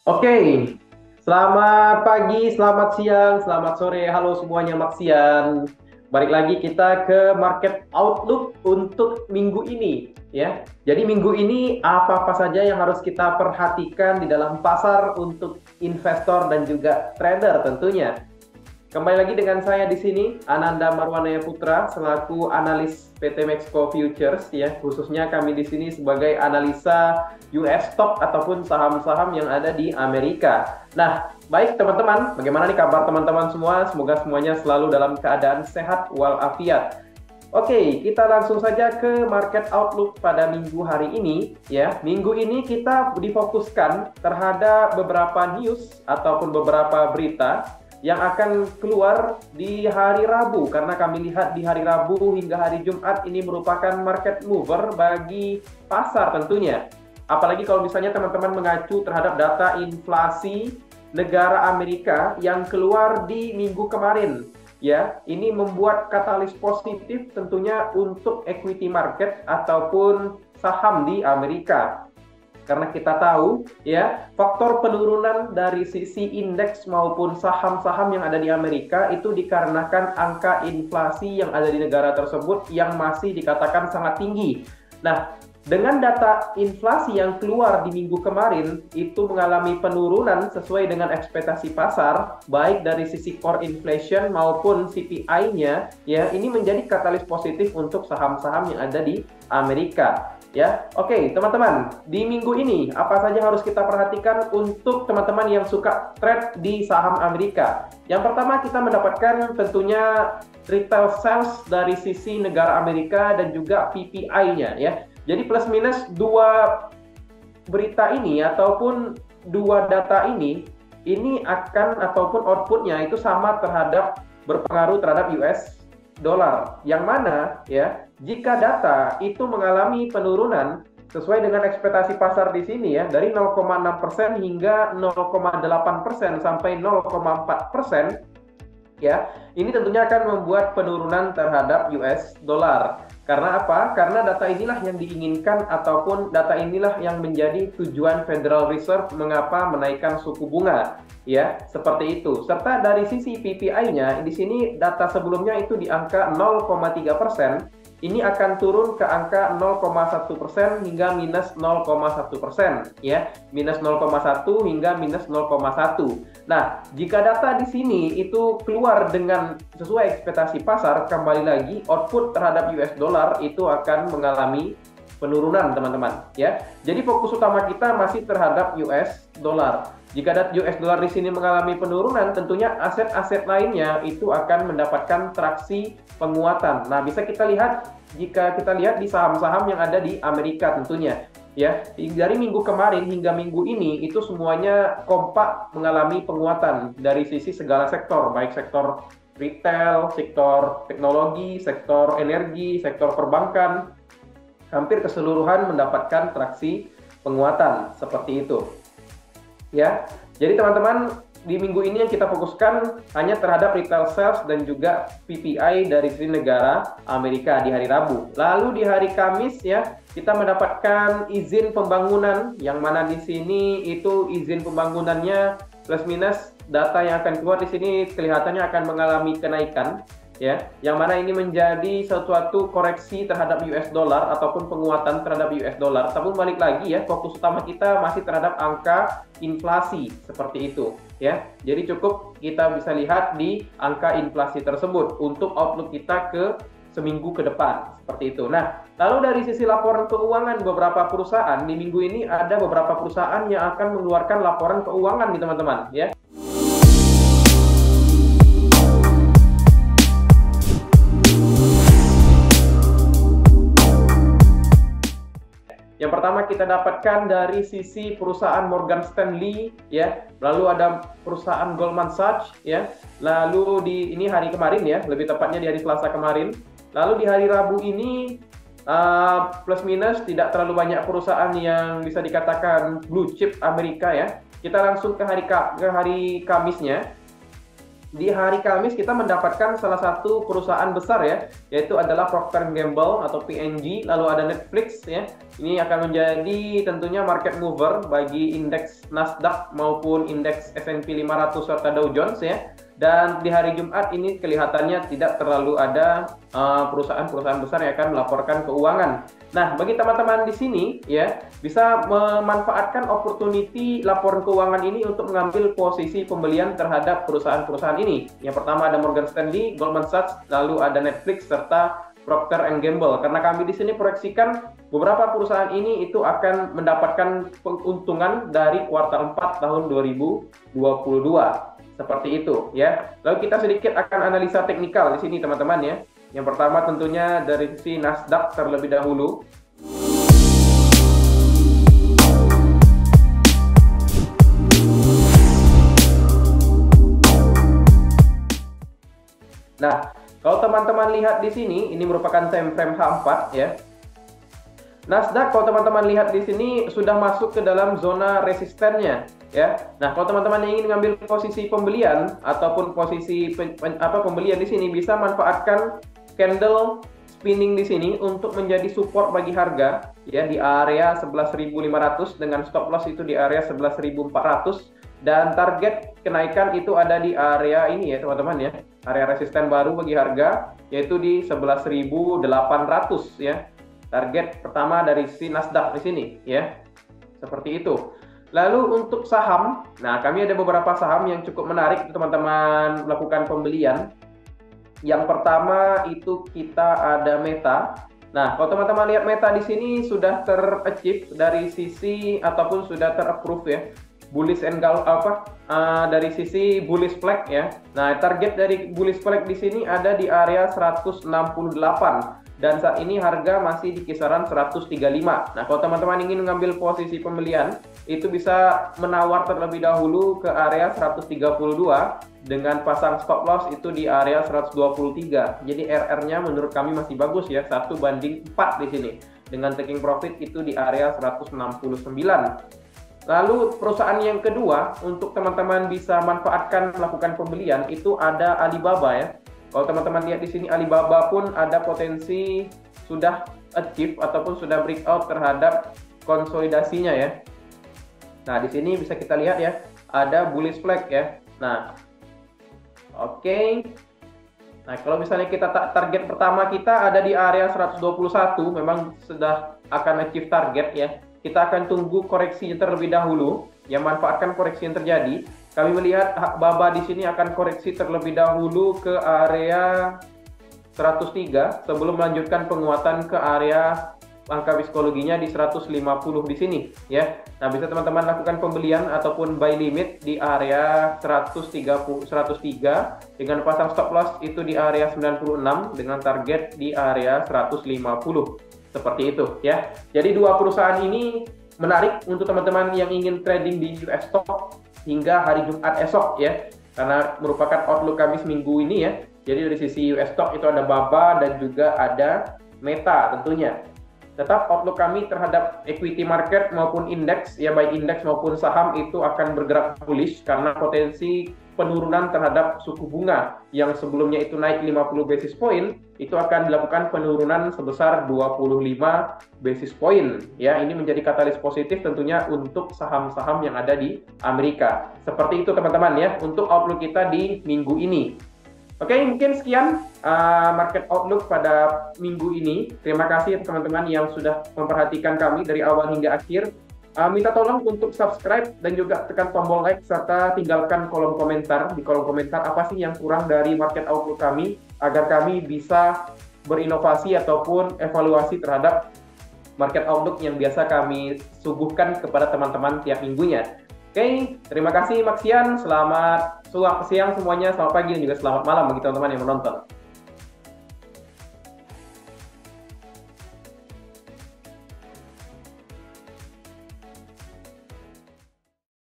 Oke, selamat pagi, selamat siang, selamat sore, halo semuanya Maksian. Balik lagi kita ke market outlook untuk minggu ini ya. Jadi minggu ini apa-apa saja yang harus kita perhatikan di dalam pasar untuk investor dan juga trader tentunya. Kembali lagi dengan saya di sini, Ananda Marwanaya Putra, selaku analis PT Mexco Futures ya, khususnya kami di sini sebagai analisa US stock ataupun saham-saham yang ada di Amerika. Nah, baik teman-teman, bagaimana nih kabar teman-teman semua? Semoga semuanya selalu dalam keadaan sehat walafiat. Oke, kita langsung saja ke market outlook pada minggu hari ini ya. Minggu ini kita difokuskan terhadap beberapa news ataupun beberapa berita yang akan keluar di hari Rabu, karena kami lihat di hari Rabu hingga hari Jumat ini merupakan market mover bagi pasar tentunya. Apalagi kalau misalnya teman-teman mengacu terhadap data inflasi negara Amerika yang keluar di minggu kemarin. Ya, ini membuat katalis positif tentunya untuk equity market ataupun saham di Amerika. Karena kita tahu ya, faktor penurunan dari sisi indeks maupun saham-saham yang ada di Amerika itu dikarenakan angka inflasi yang ada di negara tersebut yang masih dikatakan sangat tinggi. Nah, dengan data inflasi yang keluar di minggu kemarin itu mengalami penurunan sesuai dengan ekspektasi pasar, baik dari sisi core inflation maupun CPI-nya, ya, ini menjadi katalis positif untuk saham-saham yang ada di Amerika. Ya, oke, teman-teman, di minggu ini apa saja harus kita perhatikan untuk teman-teman yang suka trade di saham Amerika? Yang pertama, kita mendapatkan tentunya retail sales dari sisi negara Amerika dan juga PPI-nya ya. Jadi plus minus dua berita ini ataupun dua data ini akan ataupun outputnya itu sama terhadap berpengaruh terhadap US dollar. Yang mana ya, jika data itu mengalami penurunan sesuai dengan ekspektasi pasar di sini ya, dari 0,6% hingga 0,8% sampai 0,4%, ya, ini tentunya akan membuat penurunan terhadap US dollar. Karena apa? Karena data inilah yang diinginkan ataupun data inilah yang menjadi tujuan Federal Reserve mengapa menaikkan suku bunga. Ya, seperti itu. Serta dari sisi PPI-nya, di sini data sebelumnya itu di angka 0,3%, ini akan turun ke angka 0,1% hingga minus 0,1%, ya, minus 0,1 hingga minus 0,1. Nah, jika data di sini itu keluar dengan sesuai ekspektasi pasar, kembali lagi output terhadap US dollar itu akan mengalami penurunan, teman-teman, ya. Jadi fokus utama kita masih terhadap US dollar. Jika US dollar di sini mengalami penurunan, tentunya aset-aset lainnya itu akan mendapatkan traksi penguatan. Nah, bisa kita lihat jika kita lihat di saham-saham yang ada di Amerika tentunya. Ya, dari minggu kemarin hingga minggu ini itu semuanya kompak mengalami penguatan dari sisi segala sektor, baik sektor retail, sektor teknologi, sektor energi, sektor perbankan, hampir keseluruhan mendapatkan traksi penguatan seperti itu. Ya, jadi teman-teman, di minggu ini yang kita fokuskan hanya terhadap retail sales dan juga PPI dari sisi negara Amerika di hari Rabu. Lalu di hari Kamis ya, kita mendapatkan izin pembangunan yang mana di sini itu izin pembangunannya plus minus data yang akan keluar di sini kelihatannya akan mengalami kenaikan. Ya, yang mana ini menjadi suatu koreksi terhadap US dollar ataupun penguatan terhadap US dollar. Tapi balik lagi ya, fokus utama kita masih terhadap angka inflasi seperti itu ya. Jadi cukup kita bisa lihat di angka inflasi tersebut untuk outlook kita ke seminggu ke depan seperti itu. Nah, lalu dari sisi laporan keuangan beberapa perusahaan di minggu ini ada beberapa perusahaan yang akan mengeluarkan laporan keuangan nih teman-teman ya. Yang pertama kita dapatkan dari sisi perusahaan Morgan Stanley ya, lalu ada perusahaan Goldman Sachs ya, lalu ini hari kemarin ya, lebih tepatnya di hari Selasa kemarin. Lalu di hari Rabu ini plus minus tidak terlalu banyak perusahaan yang bisa dikatakan blue chip Amerika ya. Kita langsung ke hari Kamisnya. di hari Kamis kita mendapatkan salah satu perusahaan besar ya, yaitu adalah Procter & Gamble atau P&G, lalu ada Netflix ya. Ini akan menjadi tentunya market mover bagi indeks Nasdaq maupun indeks S&P 500 serta Dow Jones ya. Dan di hari Jumat ini kelihatannya tidak terlalu ada perusahaan-perusahaan besar yang akan melaporkan keuangan. Nah, bagi teman-teman di sini ya, bisa memanfaatkan opportunity laporan keuangan ini untuk mengambil posisi pembelian terhadap perusahaan-perusahaan ini. Yang pertama ada Morgan Stanley, Goldman Sachs, lalu ada Netflix serta Procter & Gamble. Karena kami di sini proyeksikan beberapa perusahaan ini itu akan mendapatkan keuntungan dari kuartal 4 tahun 2022. Seperti itu ya. Lalu kita sedikit akan analisa teknikal di sini teman-teman ya. Yang pertama tentunya dari sisi Nasdaq terlebih dahulu. Nah, kalau teman-teman lihat di sini, ini merupakan time frame H4 ya. Nasdaq kalau teman-teman lihat di sini sudah masuk ke dalam zona resistennya ya. Nah, kalau teman-teman ingin mengambil posisi pembelian ataupun posisi pembelian di sini bisa manfaatkan candle spinning di sini untuk menjadi support bagi harga ya di area 11.500 dengan stop loss itu di area 11.400 dan target kenaikan itu ada di area ini ya teman-teman ya. Area resisten baru bagi harga yaitu di 11.800 ya. Target pertama dari si Nasdaq di sini ya. Seperti itu. Lalu untuk saham, nah kami ada beberapa saham yang cukup menarik teman-teman melakukan pembelian. Yang pertama itu kita ada Meta. Nah, kalau teman-teman lihat Meta di sini sudah ter-achieve dari sisi ataupun sudah ter-approve ya. Bullish dari sisi bullish flag ya. Nah, target dari bullish flag di sini ada di area 168. Dan saat ini harga masih di kisaran 135. Nah, kalau teman-teman ingin mengambil posisi pembelian, itu bisa menawar terlebih dahulu ke area 132 dengan pasang stop loss itu di area 123. Jadi RR-nya menurut kami masih bagus ya, 1/4 di sini. Dengan taking profit itu di area 169. Lalu perusahaan yang kedua untuk teman-teman bisa manfaatkan melakukan pembelian itu ada Alibaba ya. Kalau teman-teman lihat di sini Alibaba pun ada potensi sudah achieve ataupun sudah breakout terhadap konsolidasinya ya. Nah, di sini bisa kita lihat ya, ada bullish flag ya. Nah, oke. Nah, kalau misalnya kita target pertama kita ada di area 121, memang sudah akan achieve target ya. Kita akan tunggu koreksinya terlebih dahulu, yang manfaatkan koreksi yang terjadi. Kami melihat BABA di sini akan koreksi terlebih dahulu ke area 103 sebelum melanjutkan penguatan ke area angka psikologinya di 150 di sini ya. Nah, bisa teman-teman lakukan pembelian ataupun buy limit di area 103 dengan pasang stop loss itu di area 96 dengan target di area 150. Seperti itu ya. Jadi dua perusahaan ini menarik untuk teman-teman yang ingin trading di US stock hingga hari Jumat esok ya, karena merupakan outlook kami seminggu ini ya. Jadi dari sisi US stock itu ada BABA dan juga ada Meta tentunya. Tetap outlook kami terhadap equity market maupun indeks, ya baik indeks maupun saham itu akan bergerak bullish karena potensi penurunan terhadap suku bunga yang sebelumnya itu naik 50 basis point, itu akan dilakukan penurunan sebesar 25 basis point. Ya, ini menjadi katalis positif tentunya untuk saham-saham yang ada di Amerika. Seperti itu teman-teman ya, untuk outlook kita di minggu ini. Oke, mungkin sekian market outlook pada minggu ini. Terima kasih teman-teman yang sudah memperhatikan kami dari awal hingga akhir. Minta tolong untuk subscribe dan juga tekan tombol like serta tinggalkan kolom komentar. Di kolom komentar apa sih yang kurang dari market outlook kami agar kami bisa berinovasi ataupun evaluasi terhadap market outlook yang biasa kami suguhkan kepada teman-teman tiap minggunya. Oke, terima kasih Maxian. Selamat siang semuanya, selamat pagi dan juga selamat malam bagi teman-teman yang menonton.